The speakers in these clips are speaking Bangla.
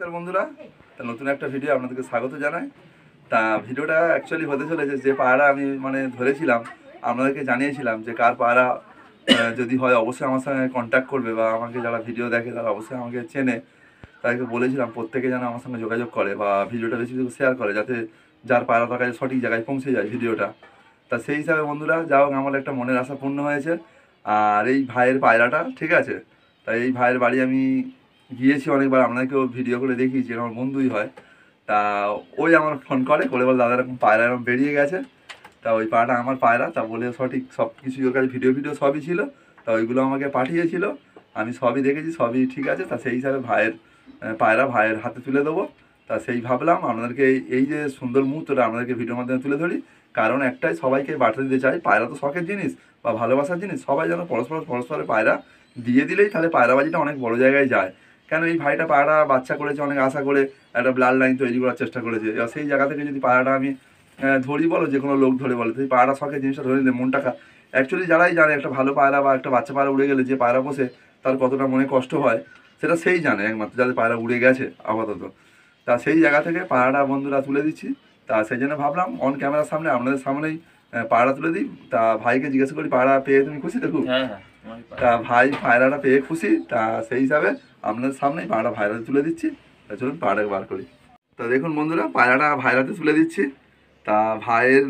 নমস্কার বন্ধুরা, তা নতুন একটা ভিডিও আপনাদেরকে স্বাগত জানাই। তা ভিডিওটা অ্যাকচুয়ালি হতে চলেছে যে পায়রা আমি ধরেছিলাম, আপনাদেরকে জানিয়েছিলাম যে কার পায়রা যদি হয় অবশ্যই আমার সঙ্গে কন্ট্যাক্ট করবে, বা আমাকে যারা ভিডিও দেখে তারা অবশ্যই আমাকে চেনে। তাদেরকে বলেছিলাম প্রত্যেকে যেন আমার সঙ্গে যোগাযোগ করে বা ভিডিওটা বেশি বেশি শেয়ার করে, যাতে যার পায়রা তার কাছে সঠিক জায়গায় পৌঁছে যায় ভিডিওটা। তা সেই হিসাবে বন্ধুরা, যা হোক আমার একটা মনের আশা পূর্ণ হয়েছে। আর এই ভাইয়ের পায়রাটা ঠিক আছে, তাই এই ভাইয়ের বাড়ি আমি গিয়েছি অনেকবার, আপনাদেরকেও ভিডিও করে দেখিয়েছি, আমার বন্ধুই হয়। তা ওই আমার ফোন করে বলে দাদা এরকম পায়রা এরকম বেরিয়ে গেছে, তা ওই পায়রাটা আমার পায়রা, তা বলে সঠিক সব কিছু ওর কাছে ভিডিও সবই ছিল, তা ওইগুলো আমাকে পাঠিয়েছিল, আমি সবই দেখেছি, সবই ঠিক আছে। তা সেই হিসাবে ভাইয়ের পায়রা ভাইয়ের হাতে তুলে দেবো। তা সেই ভাবলাম আপনাদেরকে এই যে সুন্দর মুহূর্তটা আপনাদেরকে ভিডিওর মাধ্যমে তুলে ধরি, কারণ একটাই, সবাইকে বার্তা দিতে চাই, পায়রা তো শখের জিনিস বা ভালোবাসার জিনিস, সবাই যেন পরস্পরের পায়রা দিয়ে দিলেই তাহলে পায়রাবাজিটা অনেক বড় জায়গায় যায়। কেন এই ভাইটা পায়রা বাচ্চা করেছে, অনেক আশা করে একটা ব্লাড লাইন তৈরি করার চেষ্টা করেছে, এবার সেই জায়গা থেকে যদি পায়রাটা আমি ধরি, বলো যে কোনো লোক ধরে বলে, সেই পায়রা শখের জিনিসটা ধরে নিলে মনটা অ্যাকচুয়ালি যারাই জানে একটা ভালো পায়রা বা একটা বাচ্চা পায়রা উড়ে গেলে যে পায়রা বসে তার কতটা মনে কষ্ট হয়, সেটা সেই জানে একমাত্র, যাদের পায়রা উড়ে গেছে আপাতত। তা সেই জায়গা থেকে পায়রাটা বন্ধুরা তুলে দিচ্ছি। তা সেই জন্য ভাবলাম অন ক্যামেরার সামনে আপনাদের সামনেই পায়রা তুলে দিই। তা ভাইকে জিজ্ঞাসা করি, পায়রা পেয়ে তুমি খুশি তো? খুব। তা ভাই পায়রাটা পেয়ে খুশি, তা সেই হিসাবে আপনাদের সামনেই পায়রাটা ভাইরাতে তুলে দিচ্ছি। তা চলুন পায়রাটাকে বার করি। তা দেখুন বন্ধুরা, পায়রাটা ভাইরাতে তুলে দিচ্ছি। তা ভাইয়ের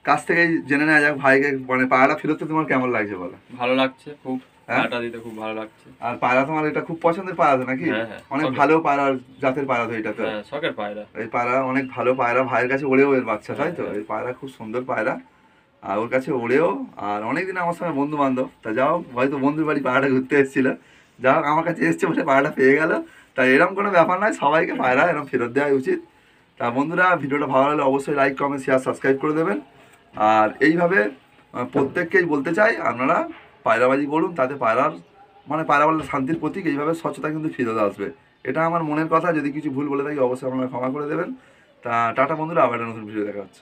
কাছ থেকেই জেনে নেওয়া যাক, ভাইকে পায়রাটা ফেরত তোমার কেমন লাগছে বলো? ভালো লাগছে খুব, হ্যাঁ পায়রাটা দিতে খুব ভালো লাগছে। আর পায়রা তোমার এটা খুব পছন্দের পায়রা তো নাকি? হ্যাঁ, অনেক ভালো পায়রা, জাতের পায়রা তো এটা তো। হ্যাঁ, শখের পায়রা। এই পায়রা অনেক ভালো পায়রা, ভাইয়ের কাছে ওড়েও এর বাচ্চা, তাই তো? হ্যাঁ। এই পায়রা খুব সুন্দর পায়রা, আর ওর কাছে ওড়েও। আর অনেকদিন আমার সঙ্গে বন্ধু বান্ধব, তা যাও হয়তো বন্ধুর বাড়ি পায়রাটা ঘুরতে এসেছিল, যা হোক আমার কাছে এসছে বলে পায়রাটা পেয়ে গেল। তাই এরকম কোনো ব্যাপার নয়, সবাইকে পায়রা এরকম ফেরত দেওয়া উচিত। তা বন্ধুরা, ভিডিওটা ভালো লাগলে অবশ্যই লাইক কমেন্ট শেয়ার সাবস্ক্রাইব করে দেবেন। আর এইভাবে প্রত্যেককেই বলতে চাই, আপনারা পায়রাবাজি করুন, তাতে পায়রার পায়রা বললে শান্তির প্রতীক, এইভাবে স্বচ্ছতা কিন্তু ফিরত আসবে। এটা আমার মনের কথা, যদি কিছু ভুল বলে থাকি অবশ্যই আপনারা ক্ষমা করে দেবেন। তা টাটা বন্ধুরা, আবার একটা নতুন ভিডিও দেখা হচ্ছে।